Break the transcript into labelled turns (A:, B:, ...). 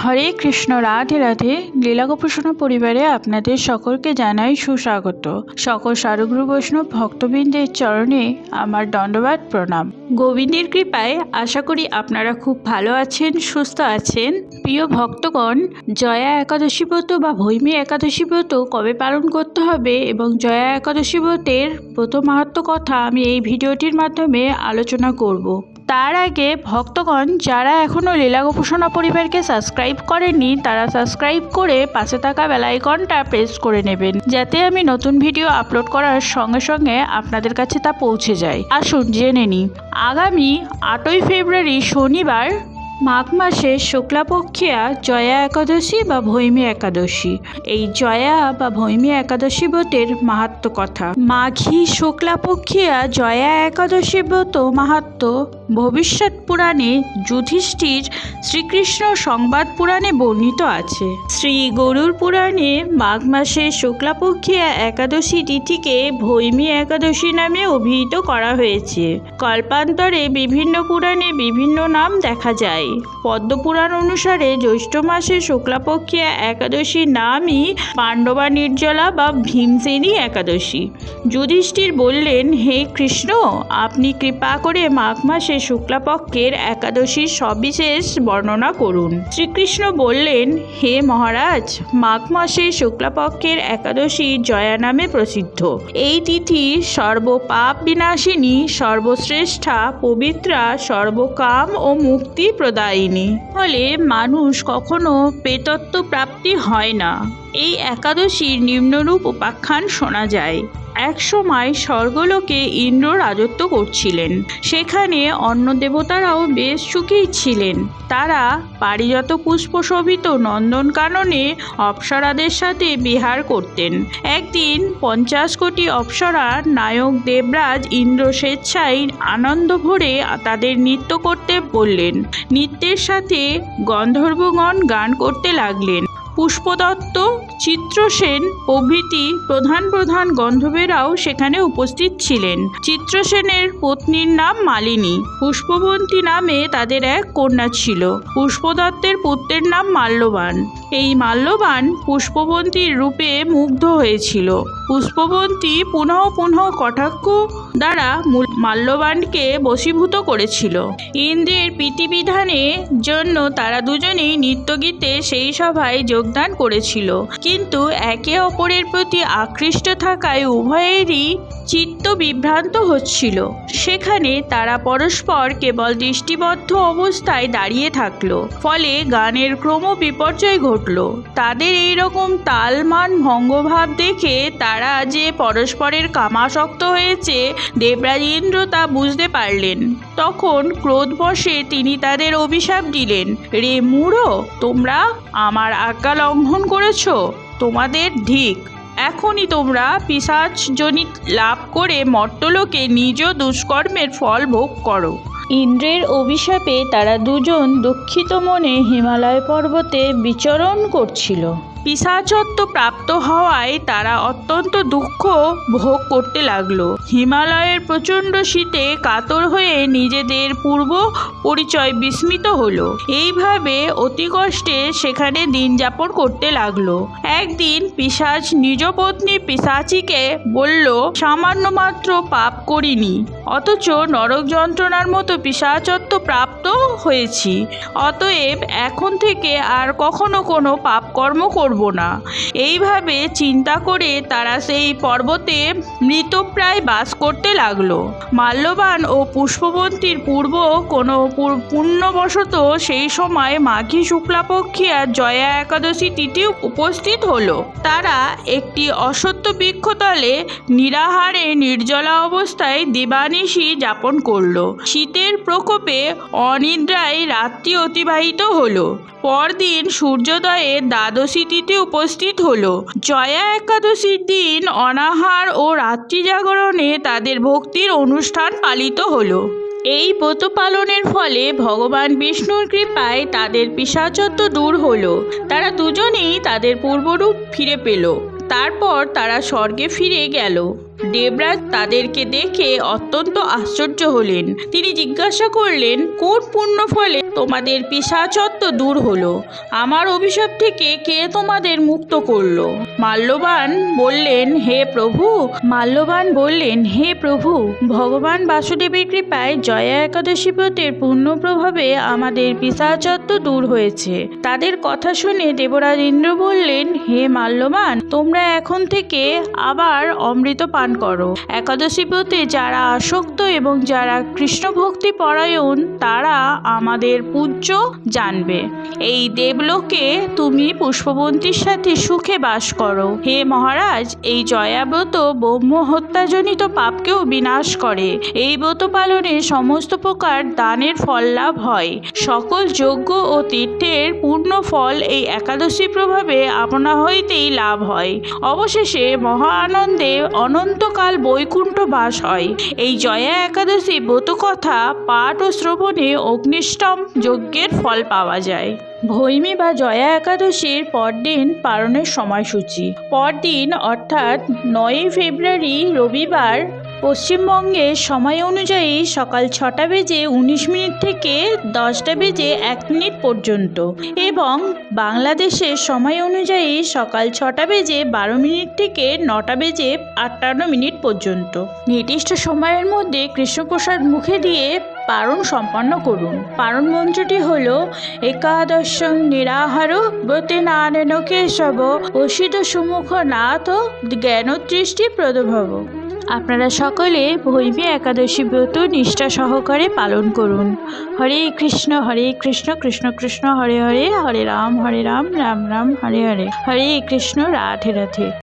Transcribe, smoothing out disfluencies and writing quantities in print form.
A: হরে কৃষ্ণ, রাধে রাধে। লীলা গোপোষণা পরিবারে আপনাদের সকলকে জানাই সুস্বাগত। সকল সাধুগুরু বৈষ্ণব ভক্তবৃন্দের চরণে আমার দণ্ডবাদ প্রণাম। গোবিন্দের কৃপায় আশা করি আপনারা খুব ভালো আছেন, সুস্থ আছেন। প্রিয় ভক্তগণ, জয়া একাদশী ব্রত বা ভৈমী একাদশী ব্রত কবে পালন করতে হবে এবং জয়া একাদশী ব্রতের ব্রত মাহাত্ম্য কথা আমি এই ভিডিওটির মাধ্যমে আলোচনা করব। তার আগে ভক্তগণ, যারা এখনও লীলা গোপোষণা পরিবারকে সাবস্ক্রাইব করেননি তারা সাবস্ক্রাইব করে পাশে থাকা বেল আইকনটা প্রেস করে নেবেন, যাতে আমি নতুন ভিডিও আপলোড করার সঙ্গে সঙ্গে আপনাদের কাছে তা পৌঁছে যায়। আসুন জেনে নিই। আগামী 8ই ফেব্রুয়ারি শনিবার মাঘ মাসের শুক্লাপক্ষিয়া জয়া একাদশী বা ভৈমী একাদশী। এই জয়া বা ভৈমী একাদশী ব্রতের মাহাত্ম্য কথা। মাঘী শুক্লাপক্ষিয়া জয়া একাদশী ব্রত মাহাত্ম্য ভবিষ্যৎ পুরাণে যুধিষ্ঠির শ্রীকৃষ্ণ সংবাদ পুরাণে বর্ণিত আছে। শ্রী গরুড় পুরাণে মাঘ মাসের শুক্লাপক্ষিয়া একাদশী তিথিকে ভৈমী একাদশী নামে অভিহিত করা হয়েছে। কল্পান্তরে বিভিন্ন পুরাণে বিভিন্ন নাম দেখা যায়। পদ্মপুরাণ অনুসারে জ্যৈষ্ঠ মাসের শুক্লাপক্ষিয়া একাদশীর নামই পাণ্ডবা নির্জলা বা ভীমসেনী একাদশী। যুধিষ্ঠির বললেন, হে কৃষ্ণ, আপনি কৃপা করে মাঘ মাসে শুক্লাপক্ষের একাদশীর সবিশেষ বর্ণনা করুন। শ্রীকৃষ্ণ বললেন, হে মহারাজ, মাঘ মাসে শুক্লাপক্ষের একাদশী জয়া নামে প্রসিদ্ধ। এই তিথি সর্বপাপ বিনাশিনী, সর্বশ্রেষ্ঠা, পবিত্রা, সর্বকাম ও মুক্তি প্রদায়িনী। ফলে মানুষ কখনো প্রেতত্ব প্রাপ্তি হয় না। এই একাদশীর নিম্নরূপ উপাখ্যান শোনা যায়। এক সময় স্বর্গলোকে ইন্দ্র রাজত্ব করছিলেন। সেখানে অন্য দেবতারাও বেশ সুখেই ছিলেন। তারা পারিজাত পুষ্পশোভিত নন্দনকাননে অপ্সরাদের সাথে বিহার করতেন। একদিন 50 কোটি অপ্সরা নায়ক দেবরাজ ইন্দ্র স্বেচ্ছায় আনন্দ ভরে তাদের নৃত্য করতে বললেন। নৃত্যের সাথে গন্ধর্বগণ গান করতে লাগলেন। পুষ্পদত্ত, চিত্রসেন প্রভৃতি প্রধান প্রধান গন্ধর্বেরাও সেখানে উপস্থিত ছিলেন। চিত্রসেনের পত্নীর নাম মালিনী। পুষ্পবন্তী নামে তাদের এক কন্যা ছিল। পুষ্পদত্তের পুত্রের নাম মাল্যবান। এই মাল্যবান পুষ্পবন্তীর রূপে মুগ্ধ হয়েছিল। পুষ্পবন্তী পুনঃ পুনঃ কটাক্ষ দ্বারা মাল্যবানকে বশীভূত করেছিল। ইন্দ্রের প্রীতিবিধানের জন্য তারা দুজনেই নৃত্যগীতে সেই সভায় যোগদান করেছিল, কিন্তু একে অপরের প্রতি আকৃষ্ট থাকায় উভয়েরই চিত্ত বিভ্রান্ত হচ্ছিল। সেখানে তারা পরস্পর কেবল দৃষ্টিবদ্ধ অবস্থায় দাঁড়িয়ে থাকলো। ফলে গানের ক্রম বিপর্যয় ঘটল। তাদের এইরকম তালমান ভঙ্গভাব দেখে তারা যে পরস্পরের কামাসক্ত হয়েছে দেবরাজ ইন্দ্র তা বুঝতে পারলেন। তখন ক্রোধবশে তিনি তাদের অভিশাপ দিলেন, রে মূঢ়, তোমরা আমার আজ্ঞা লঙ্ঘন করেছ, তোমাদের ধিক। এখনই তোমরা পিশাচজনিত লাভ করে মর্ত্যলোকে নিজ দুষ্কর্মের ফল ভোগ করো। ইন্দ্রের অভিশাপে তারা দুজন দুঃখিত মনে হিমালয় পর্বতে বিচরণ করছিল। পিশাচত্ব প্রাপ্ত হওয়ায় তারা অত্যন্ত দুঃখ ভোগ করতে লাগলো। হিমালয়ের প্রচণ্ড শীতে কাতর হয়ে নিজেদের পূর্ব পরিচয় বিস্মৃত হলো। এইভাবে অতি কষ্টে সেখানে দিন যাপন করতে লাগলো। একদিন পিশাচ নিজ পত্নী পিশাচিকে বলল, সামান্য মাত্র পাপ করিনি, অথচ নরক যন্ত্রণার মতো পিশাচত্ব প্রাপ্ত হয়েছি। অতএব এখন থেকে আর কখনো কোনো পাপকর্ম করব না। এইভাবে চিন্তা করে তারা সেই পর্বতে মৃতপ্রায় বাস করতে লাগলো। মাল্যবান ও পুষ্পবন্তীর পূর্ব কোনো পুণ্যবশত সেই সময় মাঘী শুক্লাপক্ষিয়া জয়া একাদশী তিথি উপস্থিত হলো। তারা একটি অশ্বত্থ বৃক্ষতলে নিরাহারে নির্জলা অবস্থায় দিবানিশি যাপন করলো। শীতের প্রকোপে অনিদ্রায় রাত্রি অতিবাহিত হলো। পরদিন সূর্যোদয়ে দ্বাদশী তিথি উপস্থিত হলো। জয়া একাদশীর দিন অনাহার ও রাত্রি জাগরণে তাদের ভক্তির অনুষ্ঠান পালিত হলো। এই ব্রত পালনের ফলে ভগবান বিষ্ণুর কৃপায় তাদের পিশাচত্ব দূর হলো। তারা দুজনেই তাদের পূর্বরূপ ফিরে পেল। তারপর তারা স্বর্গে ফিরে গেল। দেবরাজ তাদেরকে দেখে অত্যন্ত আশ্চর্য হলেন। তিনি জিজ্ঞাসা করলেন, কোন পুণ্য ফলে তোমাদের পিশাচত্ব দূর হলো? আমার অভিশাপ থেকে কে তোমাদের মুক্ত করলো? মাল্যবান বললেন, হে প্রভু, ভগবান বাসুদেবের কৃপায় জয়া একাদশী ব্রতের পূর্ণ প্রভাবে আমাদের পিশাচত্ব দূর হয়েছে। তাদের কথা শুনে দেবরাজ ইন্দ্র বললেন, হে মাল্যবান, তোমরা এখন থেকে আবার অমৃত পান করো। একাদশী ব্রতে যারা আসক্ত এবং যারা কৃষ্ণ ভক্তি পরায়ণ তারা আমাদের পূজ্য জানবে। এই দেবলোকে তুমি পুষ্পবন্তীর সাথে সুখে বাস করো। হে মহারাজ, এই জয়াব্রত ব্রহ্ম হত্যাজনিত পাপকেও বিনাশ করে। এই ব্রত পালনে সমস্ত প্রকার দানের ফল লাভ হয়। সকল যজ্ঞ ও তীর্থের পূর্ণ ফল এই একাদশী প্রভাবে আপনা হইতেই লাভ হয়। অবশেষে মহা আনন্দে অনন্তকাল বৈকুণ্ঠ বাস হয়। এই জয়া একাদশী ব্রত কথা পাঠ ও শ্রবণে অগ্নিষ্টম যজ্ঞের ফল পাওয়া যায়। ভৈমী বা জয়া একাদশীর পরদিন পালনের সময়সূচি। পরদিন অর্থাৎ 9 ফেব্রুয়ারি রবিবার পশ্চিমবঙ্গের সময় অনুযায়ী সকাল 6:19 থেকে 10:01 পর্যন্ত এবং বাংলাদেশের সময় অনুযায়ী সকাল 6:12 থেকে 9:58 পর্যন্ত নির্দিষ্ট সময়ের মধ্যে কৃষ্ণপ্রসাদ মুখে দিয়ে পারণ সম্পন্ন করুন। পারণ মন্ত্রটি হল, একাদশং নিরাহার ব্রতে নানেন কেশব অসিত সুমুখ নাথ জ্ঞানদৃষ্টি প্রদভব। আপনারা সকলে ভৈমী একাদশী ব্রত নিষ্ঠা সহকারে পালন করুন। হরে কৃষ্ণ কৃষ্ণ কৃষ্ণ হরে হরে, হরে রাম রাম রাম হরে হরে। হরে কৃষ্ণ, রাধে রাধে।